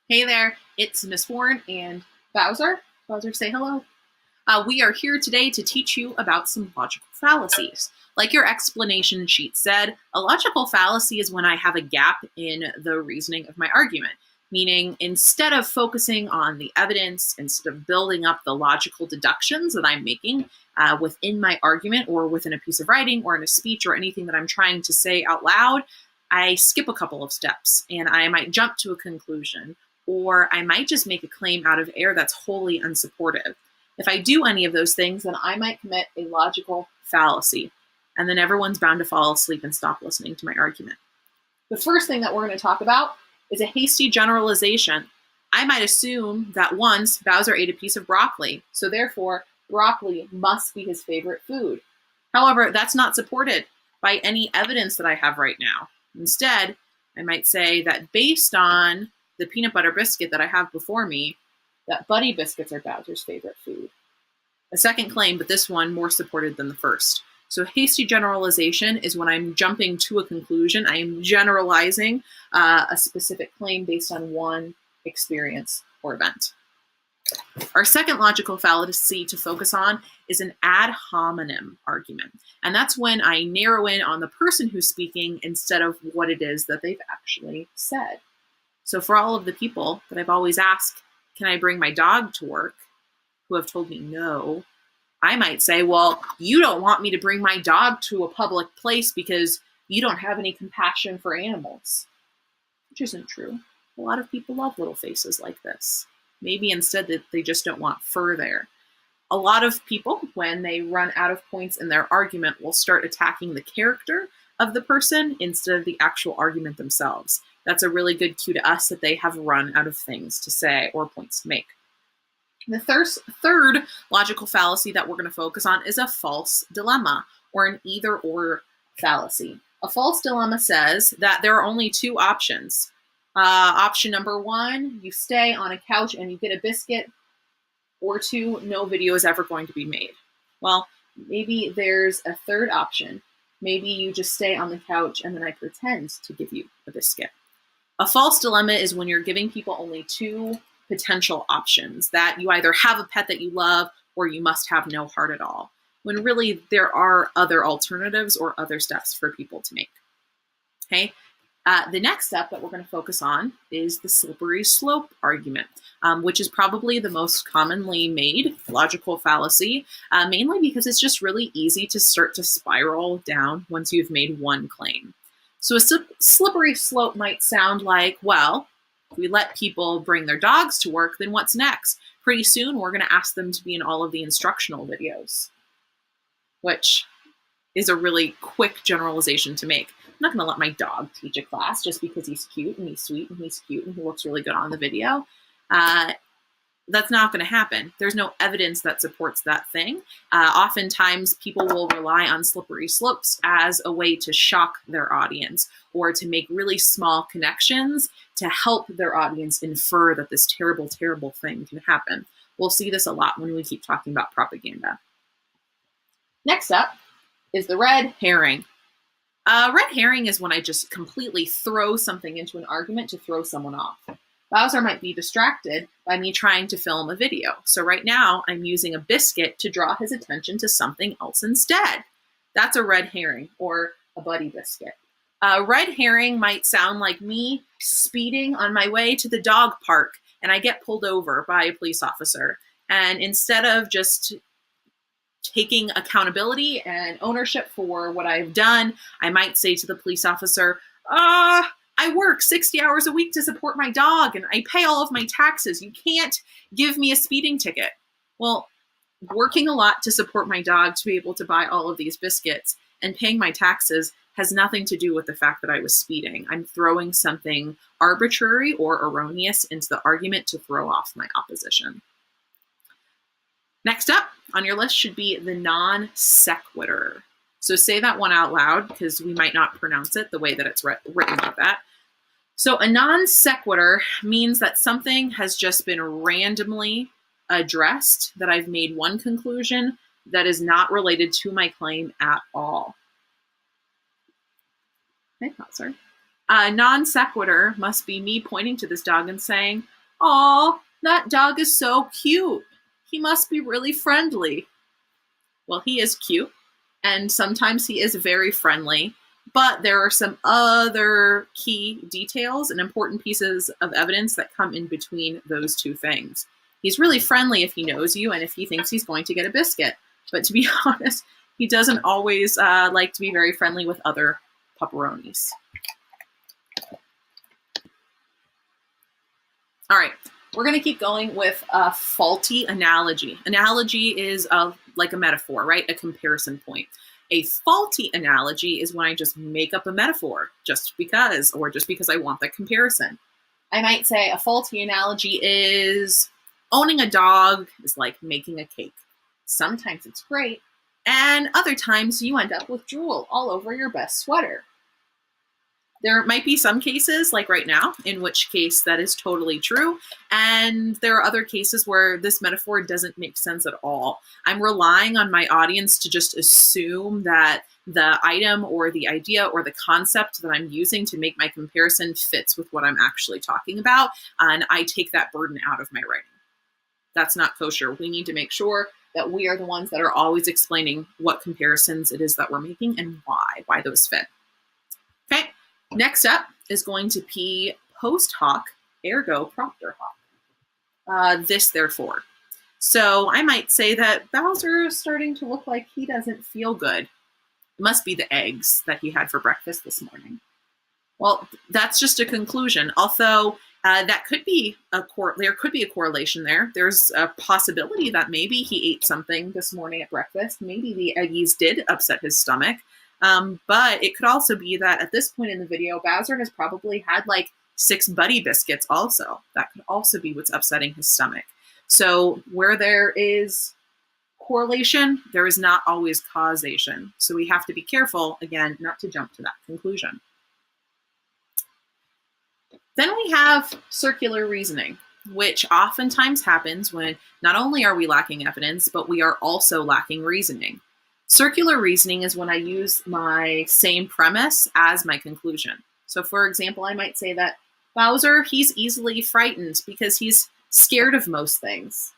Hey there, it's Miss Warren and Bowser. Bowser, say hello. We are here today to teach you about some logical fallacies. Like your explanation sheet said, a logical fallacy is when I have a gap in the reasoning of my argument, meaning instead of focusing on the evidence, instead of building up the logical deductions that I'm making within my argument or within a piece of writing or in a speech or anything that I'm trying to say out loud, I skip a couple of steps and I might jump to a conclusion, or I might just make a claim out of air that's wholly unsupportive. If I do any of those things, then I might commit a logical fallacy, and then everyone's bound to fall asleep and stop listening to my argument. The first thing that we're going to talk about is a hasty generalization. I might assume that once Bowser ate a piece of broccoli, so therefore broccoli must be his favorite food. However, that's not supported by any evidence that I have right now. Instead, I might say that based on the peanut butter biscuit that I have before me, that Buddy biscuits are Bowser's favorite food. A second claim, but this one more supported than the first. So hasty generalization is when I'm jumping to a conclusion. I am generalizing a specific claim based on one experience or event. Our second logical fallacy to focus on is an ad hominem argument. And that's when I narrow in on the person who's speaking instead of what it is that they've actually said. So for all of the people that I've always asked, can I bring my dog to work, who have told me no, I might say, well, you don't want me to bring my dog to a public place because you don't have any compassion for animals. Which isn't true. A lot of people love little faces like this. Maybe instead that they just don't want fur there. A lot of people, when they run out of points in their argument, will start attacking the character of the person instead of the actual argument themselves. That's a really good cue to us that they have run out of things to say or points to make. The third logical fallacy that we're going to focus on is a false dilemma, or an either-or fallacy. A false dilemma says that there are only two options. Option number one, you stay on a couch and you get a biscuit, or two, no video is ever going to be made. Well, maybe there's a third option. Maybe you just stay on the couch and then I pretend to give you a biscuit. A false dilemma is when you're giving people only two potential options, that you either have a pet that you love or you must have no heart at all, when really there are other alternatives or other steps for people to make. Okay. The next step that we're going to focus on is the slippery slope argument, which is probably the most commonly made logical fallacy, mainly because it's just really easy to start to spiral down once you've made one claim. So a slippery slope might sound like, well, if we let people bring their dogs to work, then what's next? Pretty soon we're going to ask them to be in all of the instructional videos, which is a really quick generalization to make. I'm not going to let my dog teach a class just because he's cute and he's sweet and he's cute and he looks really good on the video. That's not going to happen. There's no evidence that supports that thing. Oftentimes, people will rely on slippery slopes as a way to shock their audience or to make really small connections to help their audience infer that this terrible, terrible thing can happen. We'll see this a lot when we keep talking about propaganda. Next up is the red herring. Red herring is when I just completely throw something into an argument to throw someone off. Bowser might be distracted by me trying to film a video. So right now I'm using a biscuit to draw his attention to something else instead. That's a red herring, or a Buddy biscuit. Red herring might sound like me speeding on my way to the dog park and I get pulled over by a police officer. And instead of just taking accountability and ownership for what I've done, I might say to the police officer, I work 60 hours a week to support my dog and I pay all of my taxes. You can't give me a speeding ticket. Well, working a lot to support my dog to be able to buy all of these biscuits and paying my taxes has nothing to do with the fact that I was speeding. I'm throwing something arbitrary or erroneous into the argument to throw off my opposition. Next up on your list should be the non sequitur. So say that one out loud because we might not pronounce it the way that it's written like that. So a non sequitur means that something has just been randomly addressed, that I've made one conclusion that is not related to my claim at all. Okay, sorry. Non sequitur must be me pointing to this dog and saying, Aw, that dog is so cute. He must be really friendly. Well, he is cute, and sometimes he is very friendly, but there are some other key details and important pieces of evidence that come in between those two things. He's really friendly if he knows you and if he thinks he's going to get a biscuit. But to be honest, he doesn't always like to be very friendly with other pupperonis. All right, we're going to keep going with a faulty analogy. Analogy is like a metaphor, right? A comparison point. A faulty analogy is when I just make up a metaphor just because, or just because I want the comparison. I might say a faulty analogy is owning a dog is like making a cake. Sometimes it's great, and other times you end up with drool all over your best sweater. There might be some cases, like right now, in which case that is totally true. And there are other cases where this metaphor doesn't make sense at all. I'm relying on my audience to just assume that the item or the idea or the concept that I'm using to make my comparison fits with what I'm actually talking about. And I take that burden out of my writing. That's not kosher. We need to make sure that we are the ones that are always explaining what comparisons it is that we're making and why those fit. Okay. Next up is going to be post hoc, ergo propter hoc. This, therefore. So I might say that Bowser is starting to look like he doesn't feel good. It must be the eggs that he had for breakfast this morning. Well, that's just a conclusion. Although that could be there could be a correlation there. There's a possibility that maybe he ate something this morning at breakfast. Maybe the eggies did upset his stomach. But it could also be that at this point in the video, Bowser has probably had like 6 Buddy biscuits also. That could also be what's upsetting his stomach. So where there is correlation, there is not always causation. So we have to be careful, again, not to jump to that conclusion. Then we have circular reasoning, which oftentimes happens when not only are we lacking evidence, but we are also lacking reasoning. Circular reasoning is when I use my same premise as my conclusion. So for example, I might say that Bowser, he's easily frightened because he's scared of most things.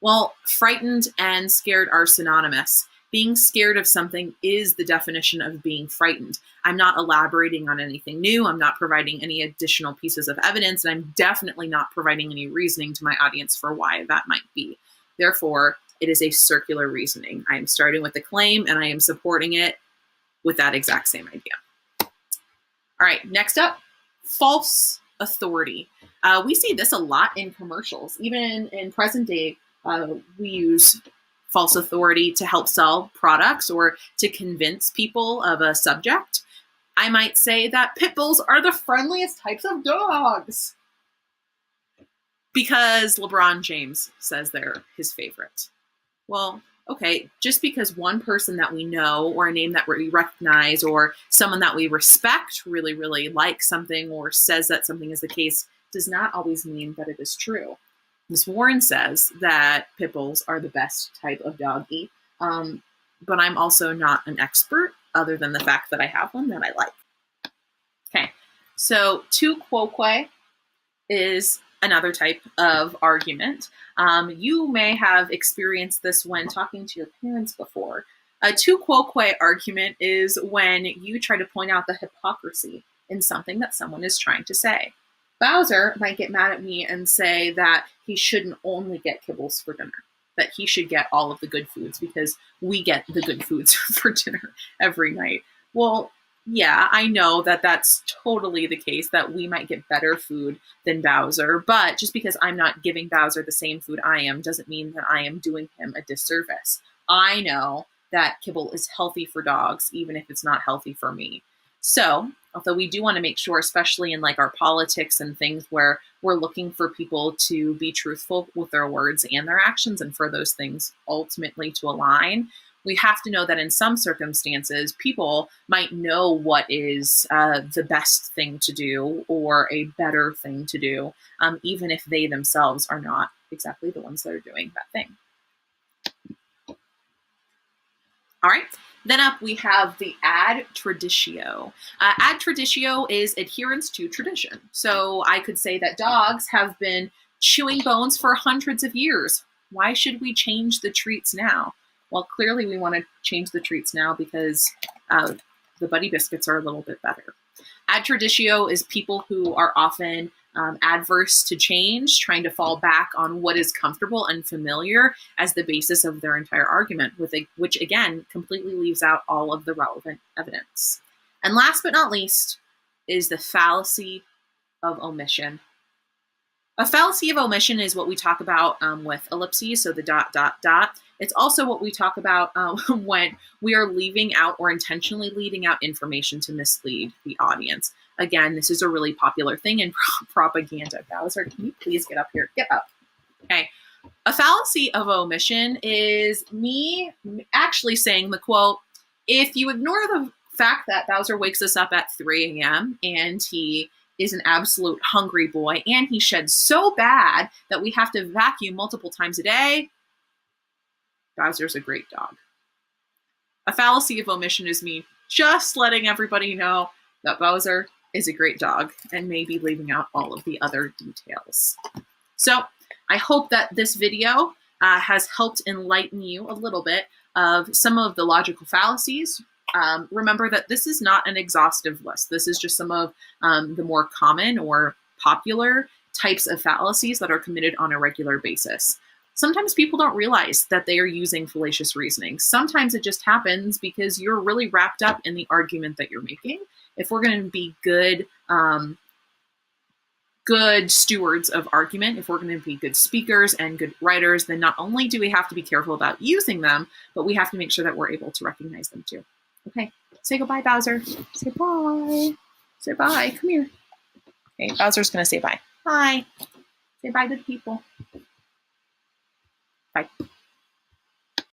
Well, frightened and scared are synonymous. Being scared of something is the definition of being frightened. I'm not elaborating on anything new. I'm not providing any additional pieces of evidence, and I'm definitely not providing any reasoning to my audience for why that might be. Therefore, it is a circular reasoning. I am starting with the claim and I am supporting it with that exact same idea. All right, next up, false authority. We see this a lot in commercials. Even in present day, we use false authority to help sell products or to convince people of a subject. I might say that pit bulls are the friendliest types of dogs because LeBron James says they're his favorite. Well, okay, just because one person that we know or a name that we recognize or someone that we respect really, really likes something or says that something is the case does not always mean that it is true. Ms. Warren says that pit bulls are the best type of doggy, but I'm also not an expert other than the fact that I have one that I like. Okay, so tu quoque is another type of argument. You may have experienced this when talking to your parents before. A tu quoque argument is when you try to point out the hypocrisy in something that someone is trying to say. Bowser might get mad at me and say that he shouldn't only get kibbles for dinner, that he should get all of the good foods because we get the good foods for dinner every night. Well, yeah, I know that that's totally the case, that we might get better food than Bowser, but just because I'm not giving Bowser the same food I am doesn't mean that I am doing him a disservice. I know that kibble is healthy for dogs, even if it's not healthy for me. So, although we do want to make sure, especially in like our politics and things where we're looking for people to be truthful with their words and their actions and for those things ultimately to align, we have to know that in some circumstances, people might know what is the best thing to do or a better thing to do, even if they themselves are not exactly the ones that are doing that thing. All right. Then up we have the ad traditio. Ad traditio is adherence to tradition. So I could say that dogs have been chewing bones for hundreds of years. Why should we change the treats now? Well, clearly we want to change the treats now because the Buddy Biscuits are a little bit better. Ad traditio is people who are often adverse to change, trying to fall back on what is comfortable and familiar as the basis of their entire argument, which again completely leaves out all of the relevant evidence. And last but not least is the fallacy of omission. A fallacy of omission is what we talk about with ellipses, so the ... It's also what we talk about when we are leaving out or intentionally leaving out information to mislead the audience. Again, this is a really popular thing in propaganda. Bowser, can you please get up here? Get up. Okay. A fallacy of omission is me actually saying the quote, if you ignore the fact that Bowser wakes us up at 3 a.m. and he is an absolute hungry boy, and he sheds so bad that we have to vacuum multiple times a day, Bowser's a great dog. A fallacy of omission is me just letting everybody know that Bowser is a great dog and maybe leaving out all of the other details. So I hope that this video has helped enlighten you a little bit of some of the logical fallacies. Remember that this is not an exhaustive list. This is just some of the more common or popular types of fallacies that are committed on a regular basis. Sometimes people don't realize that they are using fallacious reasoning. Sometimes it just happens because you're really wrapped up in the argument that you're making. If we're going to be good stewards of argument, if we're going to be good speakers and good writers, then not only do we have to be careful about using them, but we have to make sure that we're able to recognize them too. Okay, say goodbye, Bowser. Say bye. Say bye. Come here. Okay, Bowser's going to say bye. Bye. Say bye to the people. Bye.